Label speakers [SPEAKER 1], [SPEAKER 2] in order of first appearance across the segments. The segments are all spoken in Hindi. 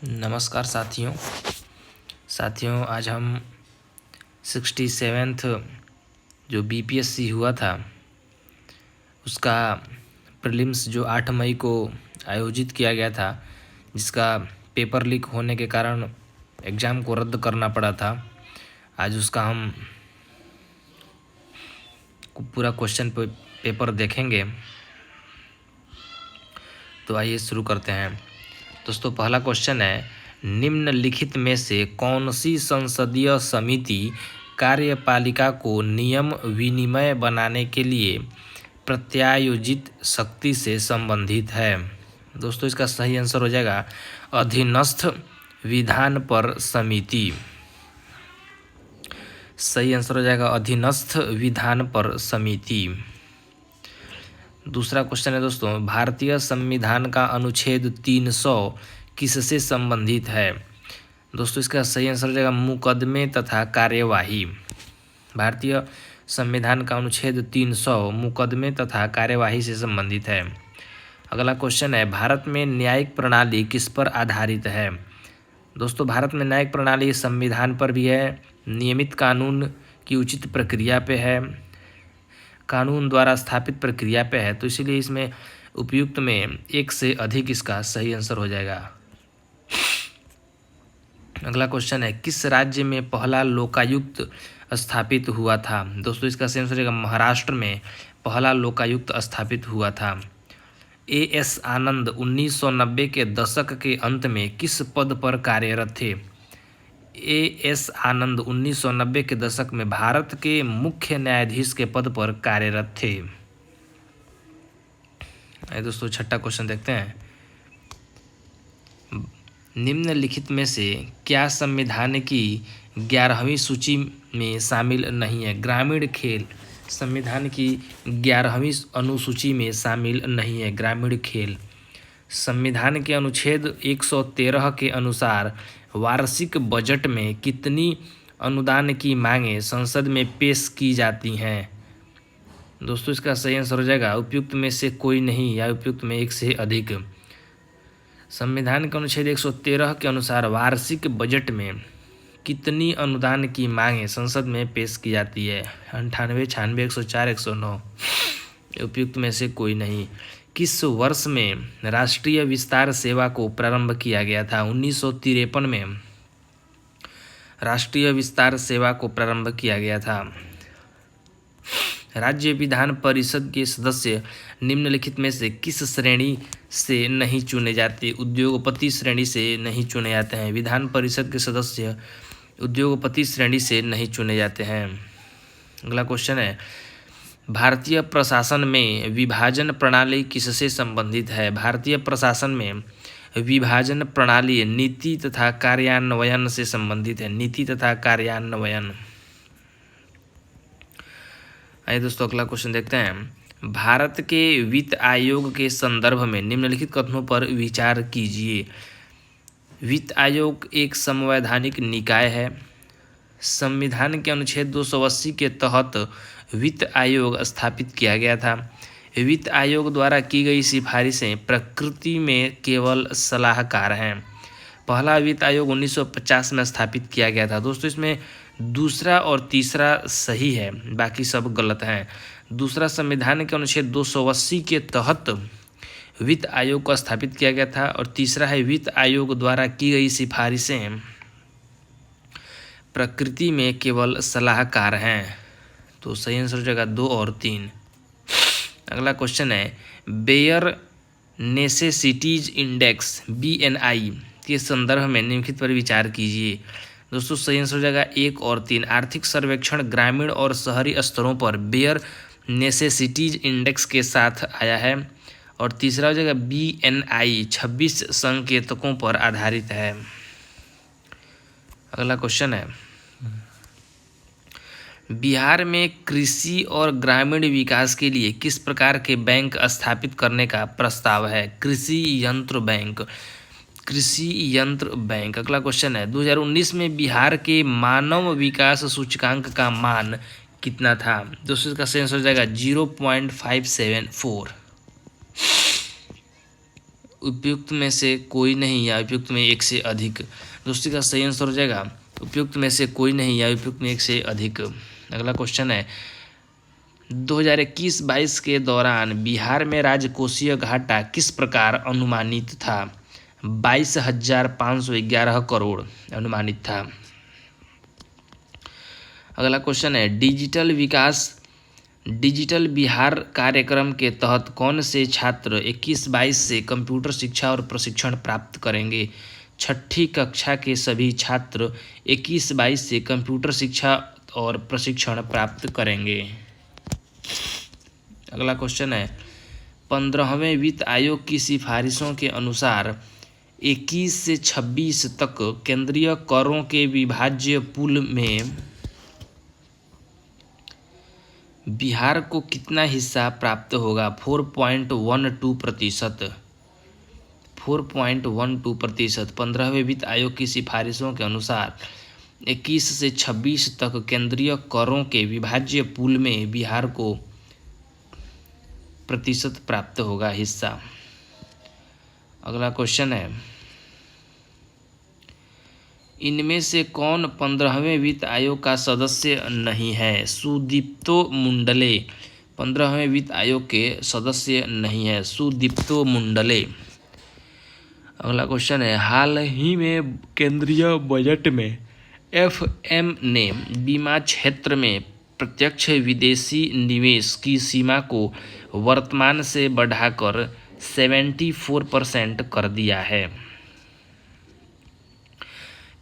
[SPEAKER 1] नमस्कार साथियों आज हम 67th जो बीपीएससी हुआ था उसका प्रीलिम्स जो 8 मई को आयोजित किया गया था, जिसका पेपर लीक होने के कारण एग्ज़ाम को रद्द करना पड़ा था। आज उसका हम पूरा क्वेश्चन पेपर देखेंगे। तो आइए शुरू करते हैं। दोस्तों, पहला क्वेश्चन है, निम्नलिखित में से कौन सी संसदीय समिति कार्यपालिका को नियम विनिमय बनाने के लिए प्रत्यायोजित शक्ति से संबंधित है? दोस्तों, इसका सही आंसर हो जाएगा अधीनस्थ विधान पर समिति। सही आंसर हो जाएगा अधीनस्थ विधान पर समिति। दूसरा क्वेश्चन है दोस्तों, भारतीय संविधान का अनुच्छेद 300 किससे संबंधित है? दोस्तों, इसका सही आंसर हो जाएगा मुकदमे तथा कार्यवाही। भारतीय संविधान का अनुच्छेद 300 मुकदमे तथा कार्यवाही से संबंधित है। अगला क्वेश्चन है, भारत में न्यायिक प्रणाली किस पर आधारित है? दोस्तों, भारत में न्यायिक प्रणाली संविधान पर भी है, नियमित कानून की उचित प्रक्रिया पे है, कानून द्वारा स्थापित प्रक्रिया पे है। तो इसीलिए इसमें उपयुक्त में एक से अधिक इसका सही आंसर हो जाएगा। अगला क्वेश्चन है, किस राज्य में पहला लोकायुक्त स्थापित हुआ था? दोस्तों, इसका सही आंसर हो जाएगा महाराष्ट्र में पहला लोकायुक्त स्थापित हुआ था। एएस आनंद 1990 के दशक के अंत में किस पद पर कार्यरत थे? एएस आनंद 1990 के दशक में भारत के मुख्य न्यायाधीश के पद पर कार्यरत थे। दोस्तों, छठा क्वेश्चन देखते हैं, निम्नलिखित में से क्या संविधान की 11वीं सूची में शामिल नहीं है? ग्रामीण खेल संविधान की 11वीं अनुसूची में शामिल नहीं है। ग्रामीण खेल संविधान के अनुच्छेद 113 के अनुसार वार्षिक बजट में कितनी अनुदान की मांगें संसद में पेश की जाती हैं? दोस्तों, इसका सही आंसर हो जाएगा उपयुक्त में से कोई नहीं या उपयुक्त में एक से अधिक। संविधान के अनुच्छेद 113 के अनुसार वार्षिक बजट में कितनी अनुदान की मांगें संसद में पेश की जाती है? 98, 96, 104, 109। उपयुक्त में से कोई नहीं। किस वर्ष में राष्ट्रीय विस्तार सेवा को प्रारंभ किया गया था? 1953 में राष्ट्रीय विस्तार सेवा को प्रारंभ किया गया था। राज्य विधान परिषद के सदस्य निम्नलिखित में से किस श्रेणी से नहीं चुने जाते? उद्योगपति श्रेणी से नहीं चुने जाते हैं। विधान परिषद के सदस्य उद्योगपति श्रेणी से नहीं चुने जाते हैं। अगला क्वेश्चन है, भारतीय प्रशासन में विभाजन प्रणाली किससे संबंधित है? भारतीय प्रशासन में विभाजन प्रणाली नीति तथा कार्यान्वयन से संबंधित है। नीति तथा कार्यान्वयन। आइए दोस्तों, अगला क्वेश्चन देखते हैं, भारत के वित्त आयोग के संदर्भ में निम्नलिखित कथनों पर विचार कीजिए। वित्त आयोग एक संवैधानिक निकाय है। संविधान के अनुच्छेद 280 के तहत वित्त आयोग स्थापित किया गया था। वित्त आयोग द्वारा की गई सिफारिशें प्रकृति में केवल सलाहकार हैं। पहला वित्त आयोग 1950 में स्थापित किया गया था। दोस्तों, इसमें दूसरा और तीसरा सही है, बाकी सब गलत हैं। दूसरा संविधान के अनुच्छेद 280 के तहत वित्त आयोग को स्थापित किया गया था और तीसरा है वित्त आयोग द्वारा की गई सिफारिशें प्रकृति में केवल सलाहकार हैं। तो सही आंसर हो जाएगा 2 और 3। अगला क्वेश्चन है, बेयर नेसेसिटीज इंडेक्स BNI के संदर्भ में निम्नलिखित पर विचार कीजिए। दोस्तों, सही आंसर हो जाएगा 1 और 3। आर्थिक सर्वेक्षण ग्रामीण और शहरी स्तरों पर बेयर नेसेसिटीज इंडेक्स के साथ आया है और तीसरा हो जाएगा BNI 26 संकेतकों पर आधारित है। अगला क्वेश्चन है, बिहार में कृषि और ग्रामीण विकास के लिए किस प्रकार के बैंक स्थापित करने का प्रस्ताव है? कृषि यंत्र बैंक। कृषि यंत्र बैंक। अगला क्वेश्चन है, 2019 में बिहार के मानव विकास सूचकांक का मान कितना था? दोस्तों, इसका सही आंसर हो जाएगा 0.574। उपयुक्त में से कोई नहीं या उपयुक्त में एक से अधिक। दोस्तों का सही आंसर हो जाएगा उपयुक्त में से कोई नहीं या उपयुक्त में एक से अधिक। अगला क्वेश्चन है 2021-22 के दौरान बिहार में राजकोषीय घाटा किस प्रकार अनुमानित था? 22,511 करोड़ अनुमानित था। अगला क्वेश्चन है डिजिटल बिहार कार्यक्रम के तहत कौन से छात्र 21-22 से कंप्यूटर शिक्षा और प्रशिक्षण प्राप्त करेंगे? छठी कक्षा के सभी छात्र 21-22 से कंप्यूटर शिक्षा और प्रशिक्षण प्राप्त करेंगे। अगला क्वेश्चन है 15वें वित्त आयोग की सिफारिशों के अनुसार 21 से 26 तक केंद्रीय करों के विभाज्य पूल में बिहार को कितना हिस्सा प्राप्त होगा? 4.12%। 4.12%। 15वें वित्त आयोग की सिफारिशों के अनुसार 21 से 26 तक केंद्रीय करों के विभाज्य पूल में बिहार को प्रतिशत प्राप्त होगा हिस्सा। अगला क्वेश्चन है इनमें से कौन 15वें वित्त आयोग का सदस्य नहीं है? सुदीप्तो मुंडले 15वें वित्त आयोग के सदस्य नहीं है, सुदीप्तो मुंडले। अगला क्वेश्चन है हाल ही में केंद्रीय बजट में FM ने बीमा क्षेत्र में प्रत्यक्ष विदेशी निवेश की सीमा को वर्तमान से बढ़ाकर 74% कर दिया है।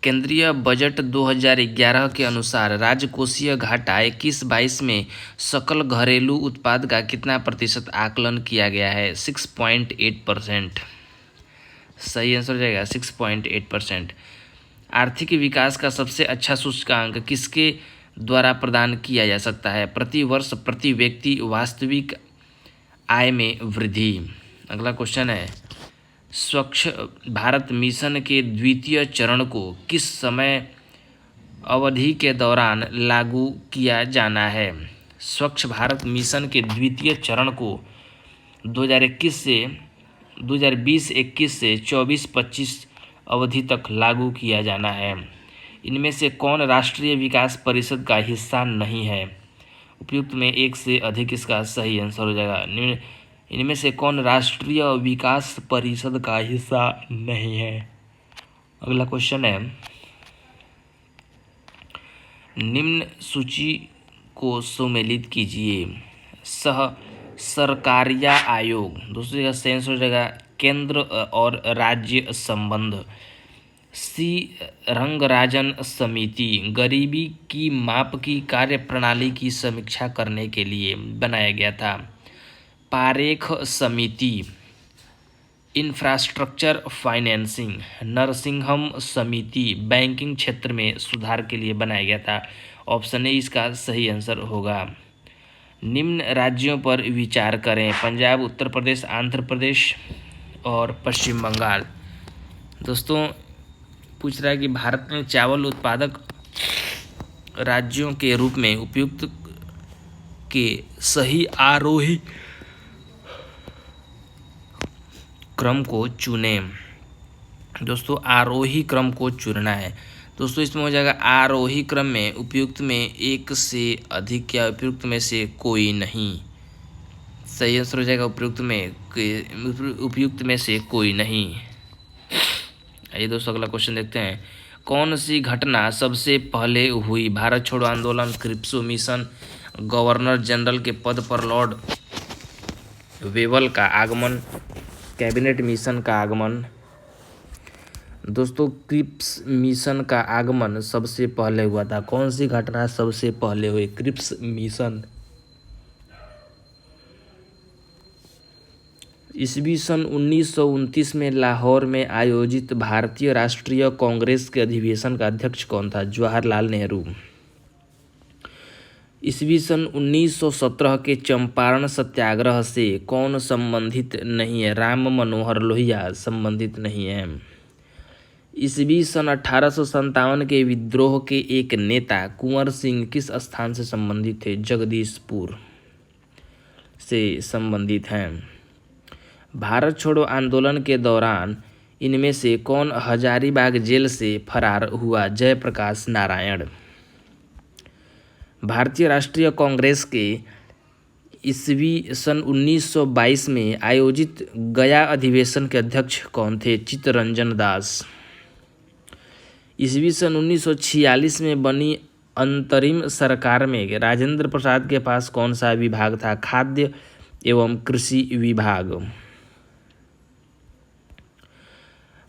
[SPEAKER 1] केंद्रीय बजट 2011 के अनुसार राजकोषीय घाटा 21-22 में सकल घरेलू उत्पाद का कितना प्रतिशत आकलन किया गया है? 6.8%। सही आंसर हो जाएगा 6.8%। आर्थिक विकास का सबसे अच्छा सूचकांक किसके द्वारा प्रदान किया जा सकता है? प्रति वर्ष प्रति व्यक्ति वास्तविक आय में वृद्धि। अगला क्वेश्चन है स्वच्छ भारत मिशन के द्वितीय चरण को किस समय अवधि के दौरान लागू किया जाना है? स्वच्छ भारत मिशन के द्वितीय चरण को 2021 से 2020-21 से 24-25 अवधि तक लागू किया जाना है। इनमें से कौन राष्ट्रीय विकास परिषद का हिस्सा नहीं है? उपयुक्त में एक से अधिक इसका सही आंसर हो जाएगा। इनमें से कौन राष्ट्रीय विकास परिषद का हिस्सा नहीं है? अगला क्वेश्चन है निम्न सूची को सुमेलित कीजिए। सरकारिया आयोग। दोस्तों का सही आंसर हो जाएगा केंद्र और राज्य संबंध। सी रंगराजन समिति गरीबी की माप की कार्यप्रणाली की समीक्षा करने के लिए बनाया गया था। पारेख समिति इंफ्रास्ट्रक्चर फाइनेंसिंग। नरसिंहम समिति बैंकिंग क्षेत्र में सुधार के लिए बनाया गया था। ऑप्शन ए इसका सही आंसर होगा। निम्न राज्यों पर विचार करें। पंजाब, उत्तर प्रदेश, आंध्र प्रदेश और पश्चिम बंगाल। दोस्तों पूछ रहा है कि भारत में चावल उत्पादक राज्यों के रूप में उपयुक्त के सही आरोही क्रम को चुनें। दोस्तों आरोही क्रम को चुनना है। दोस्तों इसमें हो जाएगा आरोही क्रम में उपयुक्त में एक से अधिक या उपयुक्त में से कोई नहीं। सही आंसर हो जाएगा उपयुक्त में से कोई नहीं। आइए दोस्तों अगला क्वेश्चन देखते हैं। कौन सी घटना सबसे पहले हुई? भारत छोड़ो आंदोलन, क्रिप्सो मिशन, गवर्नर जनरल के पद पर लॉर्ड वेवल का आगमन, कैबिनेट मिशन का आगमन। दोस्तों क्रिप्स मिशन का आगमन सबसे पहले हुआ था। कौन सी घटना सबसे पहले हुई? Cripps mission. ईस्वी सन 1929 में लाहौर में आयोजित भारतीय राष्ट्रीय कांग्रेस के अधिवेशन का अध्यक्ष कौन था? जवाहरलाल नेहरू। ईस्वी सन 1917 के चंपारण सत्याग्रह से कौन संबंधित नहीं है? राम मनोहर लोहिया संबंधित नहीं है। ईस्वी सन 1857 के विद्रोह के एक नेता कुंवर सिंह किस स्थान से संबंधित थे? जगदीशपुर से संबंधित हैं। भारत छोड़ो आंदोलन के दौरान इनमें से कौन हजारीबाग जेल से फरार हुआ? जयप्रकाश नारायण। भारतीय राष्ट्रीय कांग्रेस के ईस्वी सन 1922 में आयोजित गया अधिवेशन के अध्यक्ष कौन थे? चित्तरंजन दास। ईस्वी सन 1946 में बनी अंतरिम सरकार में राजेंद्र प्रसाद के पास कौन सा विभाग था? खाद्य एवं कृषि विभाग।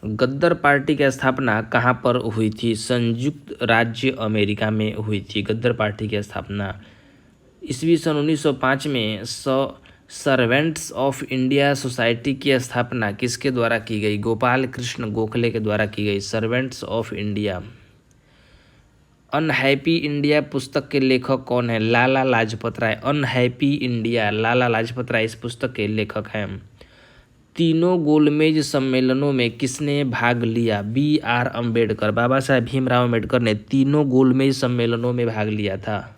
[SPEAKER 1] गद्दर पार्टी की स्थापना कहाँ पर हुई थी? संयुक्त राज्य अमेरिका में हुई थी गद्दर पार्टी की स्थापना। ईस्वी सन 1905 में सर्वेंट्स ऑफ इंडिया सोसाइटी की स्थापना किसके द्वारा की गई? गोपाल कृष्ण गोखले के द्वारा की गई। Servants of India. Unhappy India पुस्तक के लेखक कौन है? लाला लाजपत राय। अनहैप्पी इंडिया, लाला लाजपत राय इस पुस्तक के लेखक हैं। तीनों गोलमेज सम्मेलनों में किसने भाग लिया? B.R. अम्बेडकर। बाबा साहेब भीमराव अम्बेडकर ने तीनों गोलमेज सम्मेलनों में भाग लिया था।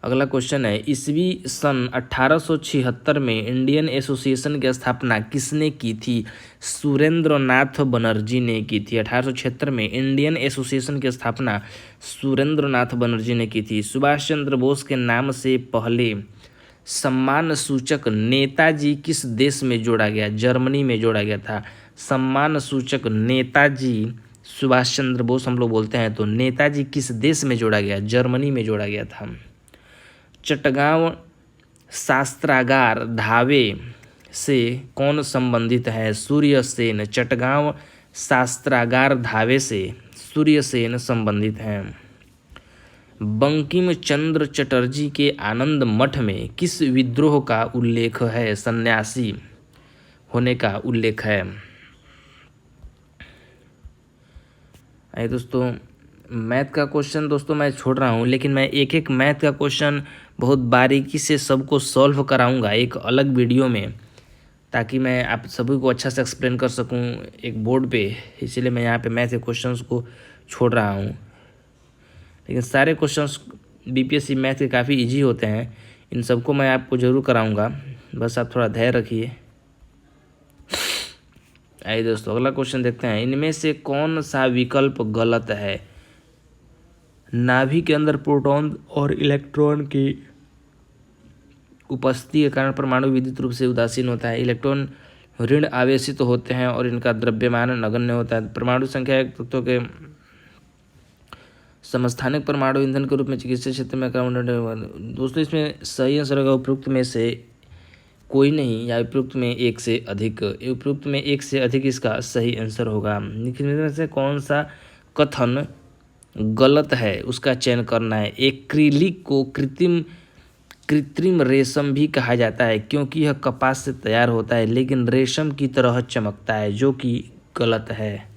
[SPEAKER 1] अगला क्वेश्चन है, ईस्वी सन 1876 में इंडियन एसोसिएशन की स्थापना किसने की थी? सुरेंद्रनाथ बनर्जी ने की थी। 1876 में इंडियन एसोसिएशन की स्थापना सुरेंद्रनाथ बनर्जी ने की थी। सुभाष चंद्र बोस के नाम से पहले सम्मान सूचक नेताजी किस देश में जोड़ा गया? जर्मनी में जोड़ा गया था। सम्मान सूचक नेताजी सुभाष चंद्र बोस हम लोग बोलते हैं, तो नेताजी किस देश में जोड़ा गया? जर्मनी में जोड़ा गया था। चटगांव शास्त्रागार धावे से कौन संबंधित है? सूर्य सेन। चटगांव शास्त्रागार धावे से सूर्य सेन संबंधित हैं। बंकिम चंद्र चटर्जी के आनंद मठ में किस विद्रोह का उल्लेख है? सन्यासी होने का उल्लेख है। आइए दोस्तों, मैथ का क्वेश्चन दोस्तों मैं छोड़ रहा हूँ, लेकिन मैं एक एक मैथ का क्वेश्चन बहुत बारीकी से सबको सॉल्व कराऊंगा एक अलग वीडियो में, ताकि मैं आप सभी को अच्छा से एक्सप्लेन कर सकूं एक बोर्ड पे। इसीलिए मैं यहाँ पे मैथ के क्वेश्चंस को छोड़ रहा हूँ, लेकिन सारे क्वेश्चंस बीपीएससी मैथ के काफ़ी इजी होते हैं। इन सबको मैं आपको ज़रूर कराऊंगा, बस आप थोड़ा धैर्य रखिए। आइए दोस्तों, अगला क्वेश्चन देखते हैं। इनमें से कौन सा विकल्प गलत है? नाभि के अंदर प्रोटॉन और इलेक्ट्रॉन की उपस्थिति के कारण परमाणु विद्युत रूप से उदासीन होता है। इलेक्ट्रॉन ऋण आवेशित तो होते हैं और इनका द्रव्यमान नगण्य होता है। परमाणु संख्या तत्वों के समस्थानिक परमाणु ईंधन के रूप में चिकित्सा क्षेत्र में दोस्तों इसमें सही आंसर होगा उपरोक्त में से कोई नहीं, या उपरोक्त में एक से अधिक। उपरोक्त में एक से अधिक इसका सही आंसर होगा। निम्न में से कौन सा कथन गलत है उसका चयन करना है। एक्रिलिक को कृत्रिम रेशम भी कहा जाता है क्योंकि यह कपास से तैयार होता है लेकिन रेशम की तरह चमकता है, जो कि गलत है।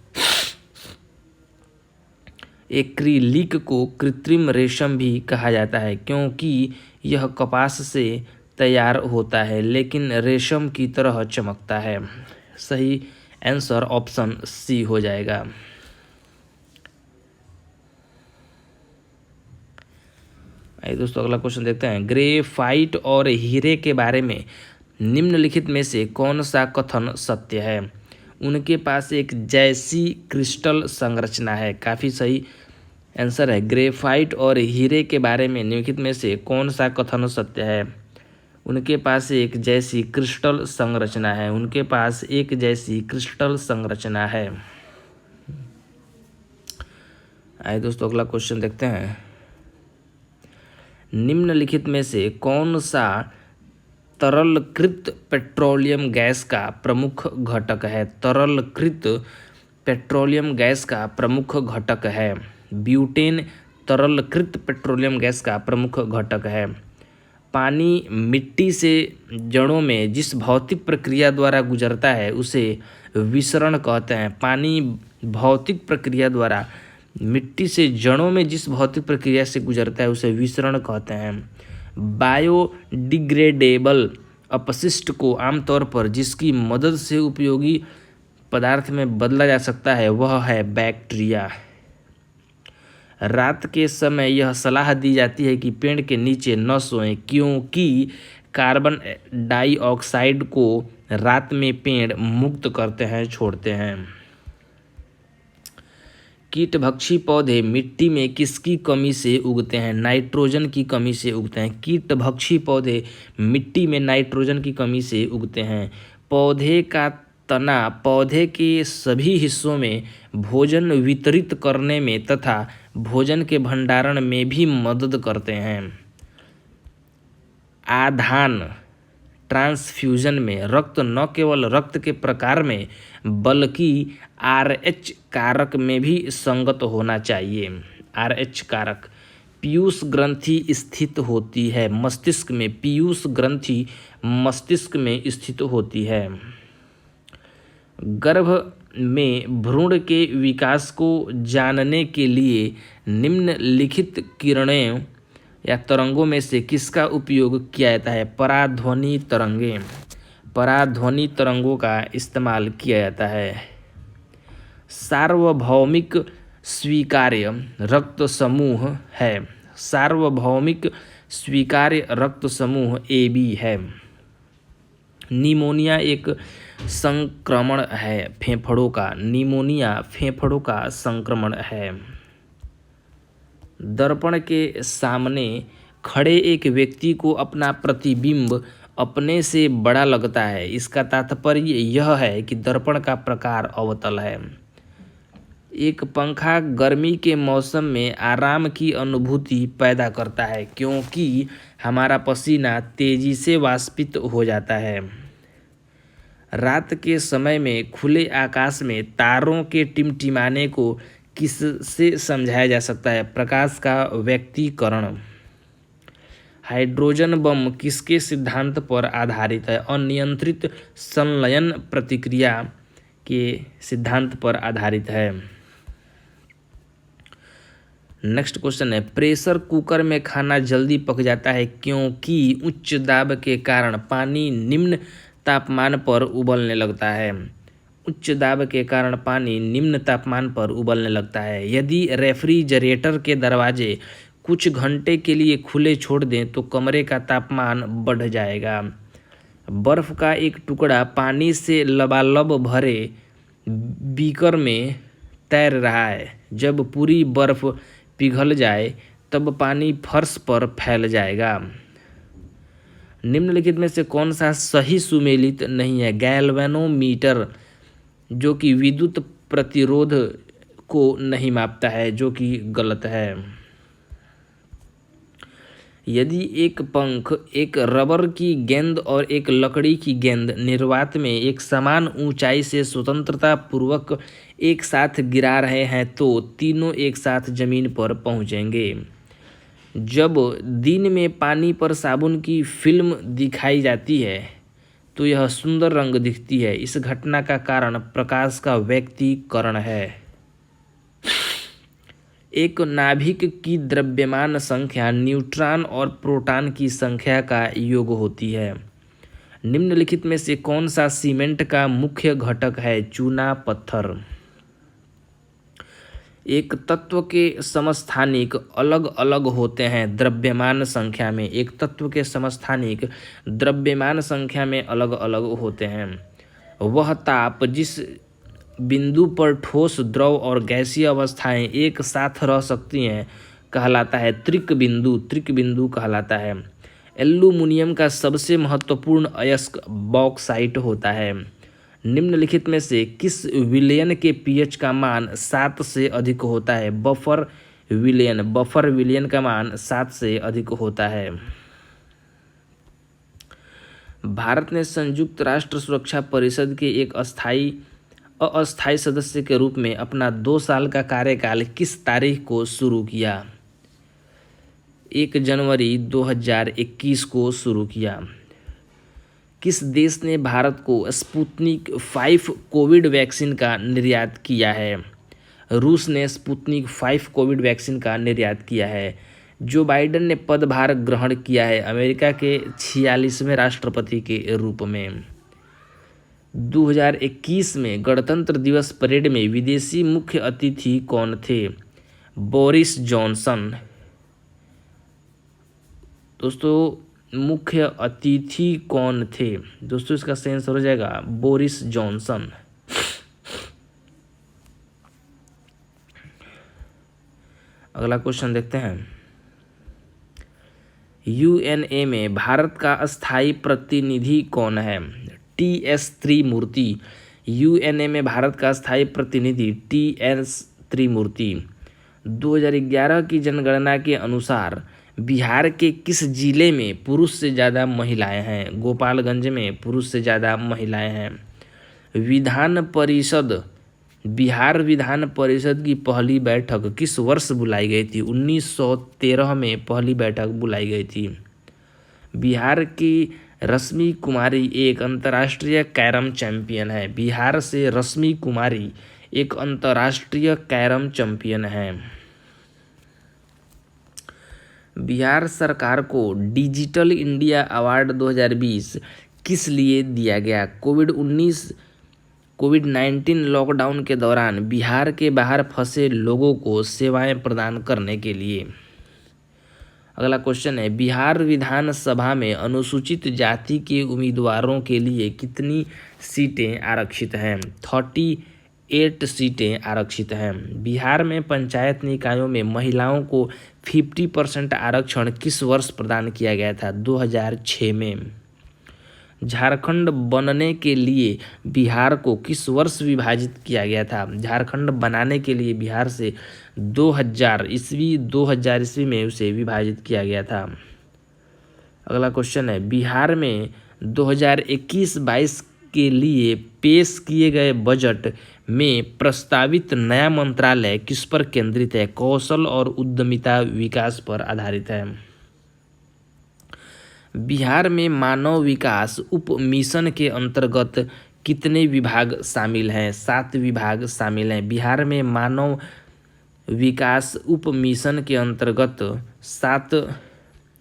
[SPEAKER 1] एक्रिलिक को कृत्रिम रेशम भी कहा जाता है क्योंकि यह कपास से तैयार होता है लेकिन रेशम की तरह चमकता है। सही आंसर ऑप्शन सी हो जाएगा। आइए दोस्तों, अगला क्वेश्चन देखते हैं। ग्रेफाइट और हीरे के बारे में निम्नलिखित में से कौन सा कथन सत्य है? उनके पास एक जैसी क्रिस्टल संरचना है। काफ़ी सही आंसर है। ग्रेफाइट और हीरे के बारे में निम्नलिखित में से कौन सा कथन सत्य है? उनके पास एक जैसी क्रिस्टल संरचना है। उनके पास एक जैसी क्रिस्टल संरचना है। आइए दोस्तों, अगला क्वेश्चन देखते हैं। निम्नलिखित में से कौन सा तरलकृत पेट्रोलियम गैस का प्रमुख घटक है? तरलकृत पेट्रोलियम गैस का प्रमुख घटक है। ब्यूटेन तरलकृत पेट्रोलियम गैस का प्रमुख घटक है। पानी मिट्टी से जड़ों में जिस भौतिक प्रक्रिया द्वारा गुजरता है उसे विसरण कहते हैं। पानी भौतिक प्रक्रिया द्वारा मिट्टी से जड़ों में जिस भौतिक प्रक्रिया से गुजरता है उसे विसरण कहते हैं। बायोडिग्रेडेबल अपशिष्ट को आमतौर पर जिसकी मदद से उपयोगी पदार्थ में बदला जा सकता है वह है बैक्टीरिया। रात के समय यह सलाह दी जाती है कि पेड़ के नीचे न सोएं क्योंकि कार्बन डाइऑक्साइड को रात में पेड़ मुक्त करते हैं, छोड़ते हैं। कीटभक्षी पौधे मिट्टी में किसकी कमी से उगते हैं? नाइट्रोजन की कमी से उगते हैं। कीटभक्षी पौधे मिट्टी में नाइट्रोजन की कमी से उगते हैं। पौधे का तना पौधे के सभी हिस्सों में भोजन वितरित करने में तथा भोजन के भंडारण में भी मदद करते हैं। आधान ट्रांसफ्यूजन में रक्त न केवल रक्त के प्रकार में बल्कि RH कारक में भी संगत होना चाहिए। RH कारक पीयूष ग्रंथि स्थित होती है मस्तिष्क में। पीयूष ग्रंथि मस्तिष्क में स्थित होती है। गर्भ में भ्रूण के विकास को जानने के लिए निम्नलिखित किरणें या तरंगों में से किसका उपयोग किया जाता है? पराध्वनि तरंगें। पराध्वनि तरंगों का इस्तेमाल किया जाता है। सार्वभौमिक स्वीकार्य रक्त समूह है। सार्वभौमिक स्वीकार्य रक्त समूह AB है। निमोनिया एक संक्रमण है फेफड़ों का। निमोनिया फेफड़ों का संक्रमण है। दर्पण के सामने खड़े एक व्यक्ति को अपना प्रतिबिंब अपने से बड़ा लगता है। इसका तात्पर्य यह है कि दर्पण का प्रकार अवतल है। एक पंखा गर्मी के मौसम में आराम की अनुभूति पैदा करता है क्योंकि हमारा पसीना तेजी से वाष्पित हो जाता है। रात के समय में खुले आकाश में तारों के टिमटिमाने को किससे समझाया जा सकता है? प्रकाश का व्यक्तीकरण। हाइड्रोजन बम किसके सिद्धांत पर आधारित है? अनियंत्रित संलयन प्रतिक्रिया के सिद्धांत पर आधारित है। नेक्स्ट क्वेश्चन है, प्रेशर कुकर में खाना जल्दी पक जाता है क्योंकि उच्च दाब के कारण पानी निम्न तापमान पर उबलने लगता है। उच्च दाब के कारण पानी निम्न तापमान पर उबलने लगता है। यदि रेफ्रिजरेटर के दरवाजे कुछ घंटे के लिए खुले छोड़ दें तो कमरे का तापमान बढ़ जाएगा। बर्फ़ का एक टुकड़ा पानी से लबालब भरे बीकर में तैर रहा है। जब पूरी बर्फ़ पिघल जाए तब पानी फर्श पर फैल जाएगा। निम्नलिखित में से कौन सा सही सुमेलित नहीं है? गैल्वेनोमीटर जो कि विद्युत प्रतिरोध को नहीं मापता है, जो कि गलत है। यदि एक पंख, एक रबर की गेंद और एक लकड़ी की गेंद निर्वात में एक समान ऊंचाई से स्वतंत्रता पूर्वक एक साथ गिरा रहे हैं तो तीनों एक साथ जमीन पर पहुंचेंगे। जब दिन में पानी पर साबुन की फिल्म दिखाई जाती है तो यह सुंदर रंग दिखती है। इस घटना का कारण प्रकाश का व्यक्तीकरण है। एक नाभिक की द्रव्यमान संख्या न्यूट्रॉन और प्रोटॉन की संख्या का योग होती है। निम्नलिखित में से कौन सा सीमेंट का मुख्य घटक है? चूना पत्थर। एक तत्व के समस्थानिक अलग अलग होते हैं द्रव्यमान संख्या में। एक तत्व के समस्थानिक द्रव्यमान संख्या में अलग अलग होते हैं। वह ताप जिस बिंदु पर ठोस, द्रव और गैसीय अवस्थाएं एक साथ रह सकती हैं कहलाता है त्रिक बिंदु। त्रिक बिंदु कहलाता है। एल्यूमिनियम का सबसे महत्वपूर्ण अयस्क बॉक्साइट होता है। निम्नलिखित में से किस विलयन के pH का मान 7 से अधिक होता है? बफर विलयन। बफर विलयन का मान 7 से अधिक होता है। भारत ने संयुक्त राष्ट्र सुरक्षा परिषद के एक अस्थायी सदस्य के रूप में अपना 2 साल का कार्यकाल किस तारीख को शुरू किया? 1 जनवरी 2021 को शुरू किया। किस देश ने भारत को स्पुतनिक 5 कोविड वैक्सीन का निर्यात किया है? रूस ने स्पुतनिक 5 कोविड वैक्सीन का निर्यात किया है। जो बाइडेन ने पदभार ग्रहण किया है अमेरिका के 46वें राष्ट्रपति के रूप में। 2021 में गणतंत्र दिवस परेड में विदेशी मुख्य अतिथि कौन थे? Boris Johnson. दोस्तों मुख्य अतिथि कौन थे? दोस्तों इसका सही आंसर हो जाएगा बोरिस जॉनसन। अगला क्वेश्चन देखते हैं। यूएनए में भारत का स्थायी प्रतिनिधि कौन है? टी.एस. त्रिमूर्ति। यूएनए में भारत का स्थायी प्रतिनिधि टी.एस. त्रिमूर्ति। 2011 की जनगणना के अनुसार बिहार के किस जिले में पुरुष से ज़्यादा महिलाएं हैं? गोपालगंज में पुरुष से ज़्यादा महिलाएं हैं। बिहार विधान परिषद की पहली बैठक किस वर्ष बुलाई गई थी? 1913 में पहली बैठक बुलाई गई थी। बिहार की रश्मि कुमारी एक अंतर्राष्ट्रीय कैरम चैंपियन है। बिहार से रश्मि कुमारी एक अंतर्राष्ट्रीय कैरम चैंपियन है। बिहार सरकार को डिजिटल इंडिया अवार्ड 2020 किस लिए दिया गया? कोविड-19 लॉकडाउन के दौरान बिहार के बाहर फंसे लोगों को सेवाएं प्रदान करने के लिए। अगला क्वेश्चन है, बिहार विधानसभा में अनुसूचित जाति के उम्मीदवारों के लिए कितनी सीटें आरक्षित हैं? 38 सीटें आरक्षित हैं। बिहार में पंचायत निकायों में महिलाओं को 50% आरक्षण किस वर्ष प्रदान किया गया था? 2006 में। झारखंड बनने के लिए बिहार को किस वर्ष विभाजित किया गया था? झारखंड बनाने के लिए बिहार से 2000 ईस्वी में उसे विभाजित किया गया था। अगला क्वेश्चन है, बिहार में 2021-22 के लिए पेश किए गए बजट में प्रस्तावित नया मंत्रालय किस पर केंद्रित है? कौशल और उद्यमिता विकास पर आधारित है। बिहार में मानव विकास उप मिशन के अंतर्गत कितने विभाग शामिल हैं? 7 विभाग शामिल हैं। बिहार में मानव विकास उप मिशन के अंतर्गत 7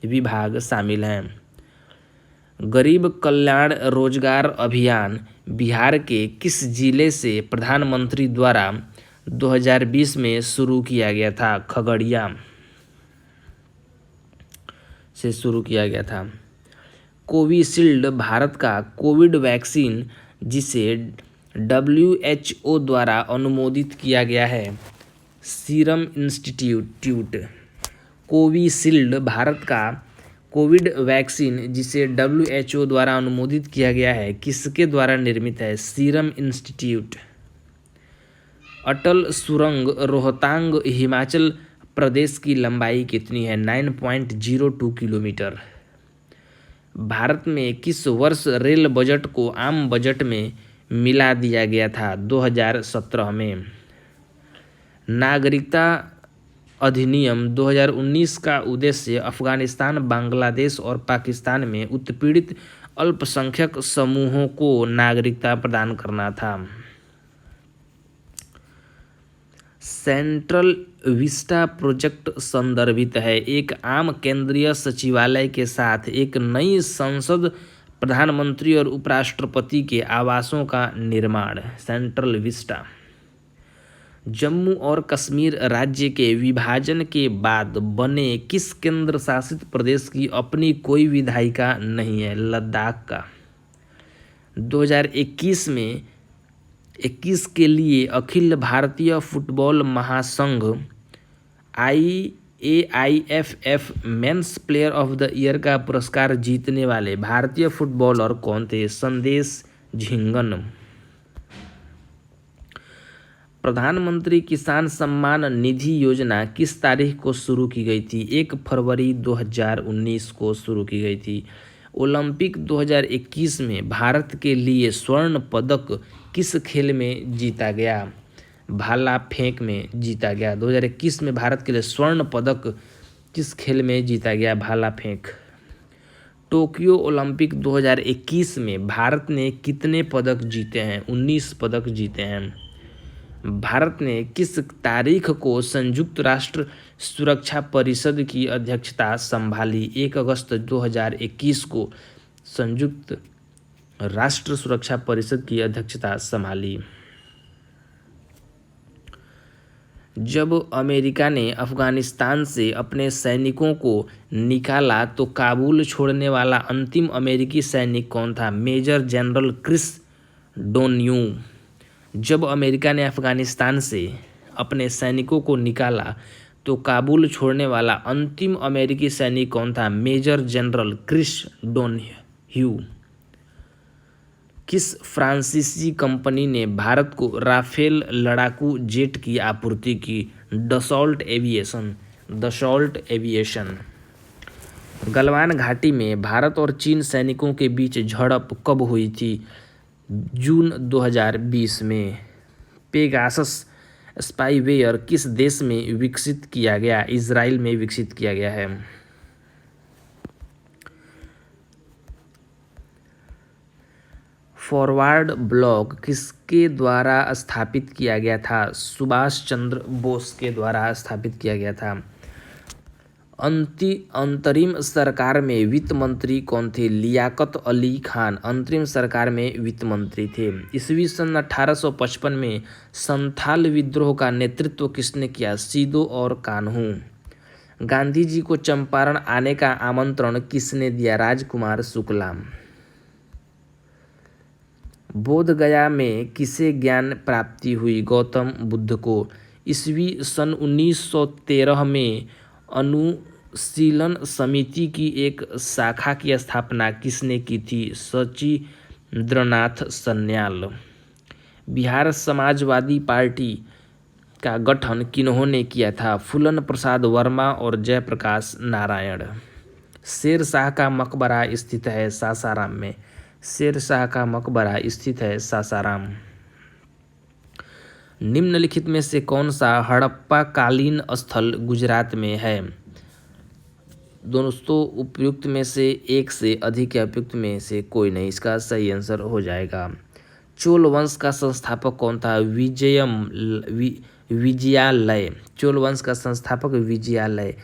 [SPEAKER 1] विभाग शामिल हैं। गरीब कल्याण रोजगार अभियान बिहार के किस जिले से प्रधानमंत्री द्वारा 2020 में शुरू किया गया था? खगड़िया से शुरू किया गया था। कोविशील्ड भारत का कोविड वैक्सीन जिसे WHO द्वारा अनुमोदित किया गया है। Serum institute. कोविशील्ड भारत का कोविड वैक्सीन जिसे WHO द्वारा अनुमोदित किया गया है किसके द्वारा निर्मित है? Serum institute. अटल सुरंग रोहतांग हिमाचल प्रदेश की लंबाई कितनी है? 9.02 किलोमीटर। भारत में किस वर्ष रेल बजट को आम बजट में मिला दिया गया था? 2017 में। नागरिकता अधिनियम 2019 का उद्देश्य अफगानिस्तान, बांग्लादेश और पाकिस्तान में उत्पीड़ित अल्पसंख्यक समूहों को नागरिकता प्रदान करना था। सेंट्रल विस्टा प्रोजेक्ट संदर्भित है एक आम केंद्रीय सचिवालय के साथ एक नई संसद, प्रधानमंत्री और उपराष्ट्रपति के आवासों का निर्माण। Central Vista. जम्मू और कश्मीर राज्य के विभाजन के बाद बने किस केंद्र शासित प्रदेश की अपनी कोई विधायिका नहीं है? लद्दाख का। 2021 के लिए अखिल भारतीय फुटबॉल महासंघ AIFF men's player of the year का पुरस्कार जीतने वाले भारतीय फुटबॉलर कौन थे? संदेश झिंगन। प्रधानमंत्री किसान सम्मान निधि योजना किस तारीख को शुरू की गई थी? 1 फरवरी 2019 को शुरू की गई थी। ओलंपिक 2021 में भारत के लिए स्वर्ण पदक किस खेल में जीता गया? भाला फेंक में जीता गया। 2021 में भारत के लिए स्वर्ण पदक किस खेल में जीता गया? भाला फेंक। टोक्यो ओलंपिक 2021 में भारत ने कितने पदक जीते हैं? 19 पदक जीते हैं। भारत ने किस तारीख को संयुक्त राष्ट्र सुरक्षा परिषद की अध्यक्षता संभाली? 1 अगस्त 2021 को संयुक्त राष्ट्र सुरक्षा परिषद की अध्यक्षता संभाली। जब अमेरिका ने अफगानिस्तान से अपने सैनिकों को निकाला तो काबुल छोड़ने वाला अंतिम अमेरिकी सैनिक कौन था? Major general Chris Donahue. जब अमेरिका ने अफगानिस्तान से अपने सैनिकों को निकाला तो काबुल छोड़ने वाला अंतिम अमेरिकी सैनिक कौन था? Major general Chris Donahue. किस फ्रांसीसी कंपनी ने भारत को राफेल लड़ाकू जेट की आपूर्ति की? Dassault aviation. Dassault aviation. Galwan घाटी में भारत और चीन सैनिकों के बीच झड़प कब हुई थी? जून 2020 में। पेगासस स्पाईवेयर किस देश में विकसित किया गया? इजराइल में विकसित किया गया है। फॉरवर्ड ब्लॉक किसके द्वारा स्थापित किया गया था? सुभाष चंद्र बोस के द्वारा स्थापित किया गया था। अंतरिम सरकार में वित्त मंत्री कौन थे? लियाकत अली खान अंतरिम सरकार में वित्त मंत्री थे। ईस्वी सन 1855 में संथाल विद्रोह का नेतृत्व किसने किया? सिदो और कान्हू। गांधी जी को चंपारण आने का आमंत्रण किसने दिया? राजकुमार शुक्ला। बोध गया में किसे ज्ञान प्राप्ति हुई? गौतम बुद्ध को। ईस्वी सन 1913 में अनुशीलन समिति की एक शाखा की स्थापना किसने की थी? सचिंद्रनाथ सन्याल। बिहार समाजवादी पार्टी का गठन किन्होंने किया था? फूलन प्रसाद वर्मा और जयप्रकाश नारायण। शेर शाह का मकबरा स्थित है सासाराम में। शेर शाह का मकबरा स्थित है सासाराम। निम्नलिखित में से कौन सा हड़प्पा कालीन स्थल गुजरात में है? दोस्तों उपयुक्त में से एक से अधिक या उपयुक्त में से कोई नहीं, इसका सही आंसर हो जाएगा। चोल वंश का संस्थापक कौन था? विजयालय। चोल वंश का संस्थापक विजयालय।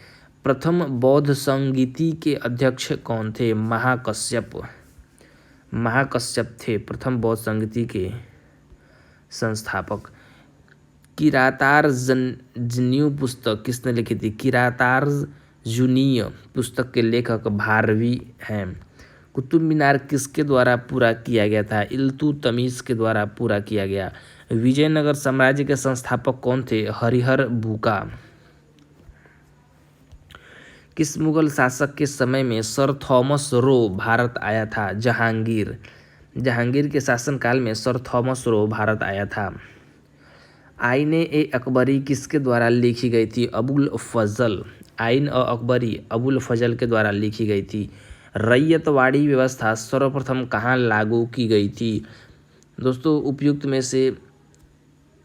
[SPEAKER 1] प्रथम बौद्ध संगीति के अध्यक्ष कौन थे? महाकश्यप। महाकश्यप थे प्रथम बौद्ध संगीति के संस्थापक। किरातार्जुनीय पुस्तक किसने लिखी थी? किरातार्जुनीय पुस्तक के लेखक भारवी हैं। कुतुब मीनार किसके द्वारा पूरा किया गया था? इल्तुतमिश के द्वारा पूरा किया गया। विजयनगर साम्राज्य के संस्थापक कौन थे? हरिहर बुका। किस मुगल शासक के समय में सर थॉमस रो भारत आया था? जहांगीर। जहांगीर के शासनकाल में सर थॉमस रो भारत आया था। आईन-ए-अकबरी किसके द्वारा लिखी गई थी? अबुल फजल। आईन-ए-अकबरी अबुल फजल के द्वारा लिखी गई थी। रैयतवाड़ी व्यवस्था सर्वप्रथम कहाँ लागू की गई थी? दोस्तों उपयुक्त में से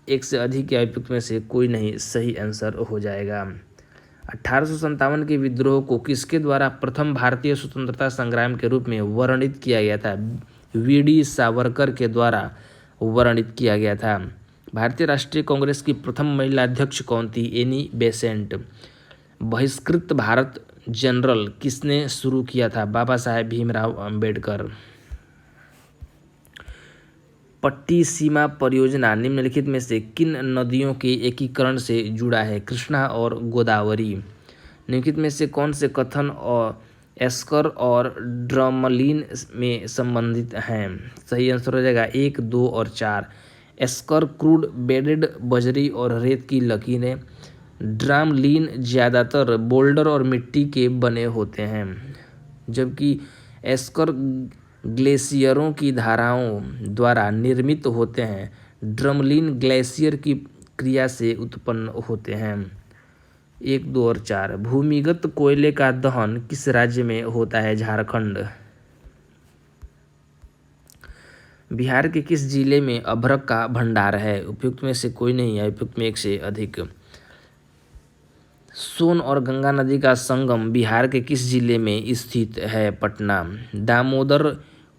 [SPEAKER 1] एक से अधिक या उपयुक्त में से कोई नहीं, सही आंसर हो जाएगा। 1857 के विद्रोह को किसके द्वारा प्रथम भारतीय स्वतंत्रता संग्राम के रूप में वर्णित किया गया था? वी.डी. सावरकर के द्वारा वर्णित किया गया था। भारतीय राष्ट्रीय कांग्रेस की प्रथम महिला अध्यक्ष कौन थी? Annie Besant. बहिष्कृत भारत जनरल किसने शुरू किया था? बाबा साहेब भीमराव अंबेडकर। पट्टी सीमा परियोजना निम्नलिखित में से किन नदियों के एकीकरण से जुड़ा है? कृष्णा और गोदावरी। निम्नलिखित में से कौन से कथन और एस्कर और ड्रमलिन में संबंधित हैं? सही आंसर हो जाएगा 1, 2 और 4। एस्कर क्रूड बेडेड बजरी और रेत की लकीरें। ड्रमलिन ज़्यादातर बोल्डर और मिट्टी के बने होते हैं, जबकि एस्कर ग्लेशियरों की धाराओं द्वारा निर्मित होते हैं। ड्रमलिन ग्लेशियर की क्रिया से उत्पन्न होते हैं। 1, 2 और 4। भूमिगत कोयले का दहन किस राज्य में होता है? झारखंड। बिहार के किस जिले में अभ्रक का भंडार है? उपयुक्त में से कोई नहीं है, उपयुक्त में एक से अधिक। सोन और गंगा नदी का संगम बिहार के किस जिले में स्थित है? पटना। दामोदर,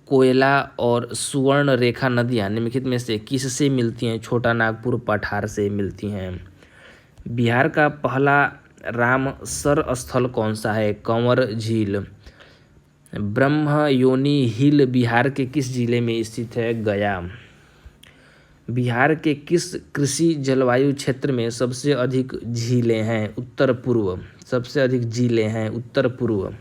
[SPEAKER 1] कोयला और सुवर्ण रेखा नदियाँ निम्नलिखित में से किससे मिलती हैं? छोटा नागपुर पठार से मिलती हैं। बिहार का पहला रामसर स्थल कौन सा है? कंवर झील। ब्रह्मयोनी हिल बिहार के किस जिले में स्थित है? गया। बिहार के किस कृषि जलवायु क्षेत्र में सबसे अधिक झीलें हैं? उत्तर पूर्व। सबसे अधिक झीलें हैं उत्तर पूर्व।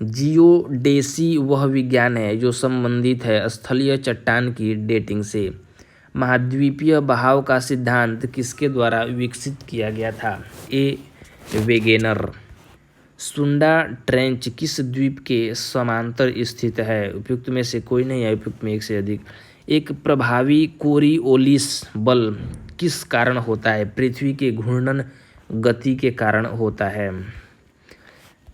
[SPEAKER 1] जियोडेसी वह विज्ञान है जो संबंधित है स्थलीय चट्टान की डेटिंग से। महाद्वीपीय बहाव का सिद्धांत किसके द्वारा विकसित किया गया था? ए. वेगेनर। सुंडा ट्रेंच किस द्वीप के समांतर स्थित है? उपयुक्त में से कोई नहीं है, उपयुक्त में एक से अधिक। एक प्रभावी कोरिओलिस बल किस कारण होता है? पृथ्वी के घूर्णन गति के कारण होता है।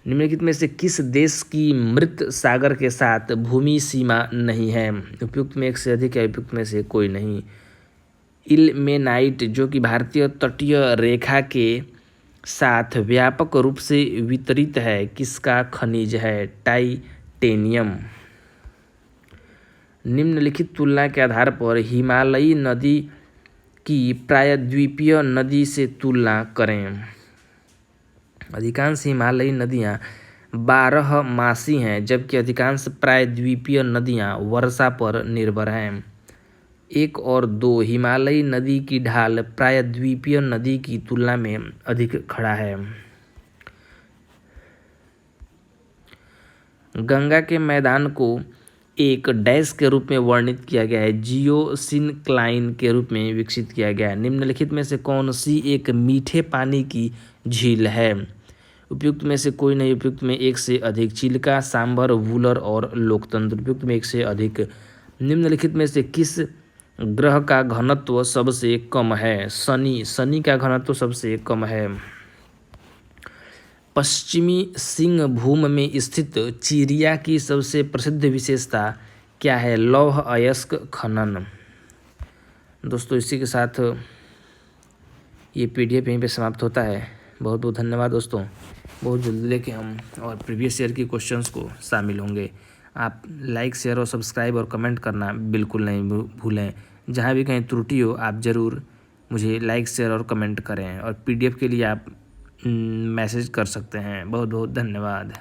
[SPEAKER 1] निम्नलिखित में से किस देश की मृत सागर के साथ भूमि सीमा नहीं है? उपयुक्त में एक से अधिक है, उपयुक्त में से कोई नहीं। इल्मेनाइट जो कि भारतीय तटीय रेखा के साथ व्यापक रूप से वितरित है किसका खनिज है? टाइटेनियम। निम्नलिखित तुलना के आधार पर हिमालयी नदी की प्रायद्वीपीय नदी से तुलना करें। अधिकांश हिमालयी नदियां 12मासी हैं जबकि अधिकांश प्रायद्वीपीय नदियां वर्षा पर निर्भर हैं। 1 और 2 हिमालयी नदी की ढाल प्रायद्वीपीय नदी की तुलना में अधिक खड़ा है। गंगा के मैदान को एक डैश के रूप में वर्णित किया गया है। जियोसिनक्लाइन के रूप में विकसित किया गया है। निम्नलिखित में से कौन सी एक मीठे पानी की झील है? उपयुक्त में से कोई नहीं, उपयुक्त में एक से अधिक। चिल्का, सांभर, वूलर और लोकतंत्र। उपयुक्त में एक से अधिक। निम्नलिखित में से किस ग्रह का घनत्व सबसे कम है? शनि। शनि का घनत्व सबसे कम है। पश्चिमी सिंहभूम में स्थित चिरिया की सबसे प्रसिद्ध विशेषता क्या है? लौह अयस्क खनन। दोस्तों इसी के साथ ये PDF यहीं पे समाप्त होता है। बहुत बहुत धन्यवाद दोस्तों। बहुत जल्दी लेके हम और प्रीवियस ईयर की क्वेश्चंस को शामिल होंगे। आप लाइक, शेयर और सब्सक्राइब और कमेंट करना बिल्कुल नहीं भूलें। जहाँ भी कहीं त्रुटि हो आप ज़रूर मुझे लाइक, शेयर और कमेंट करें और PDF के लिए आप मैसेज कर सकते हैं। बहुत बहुत धन्यवाद।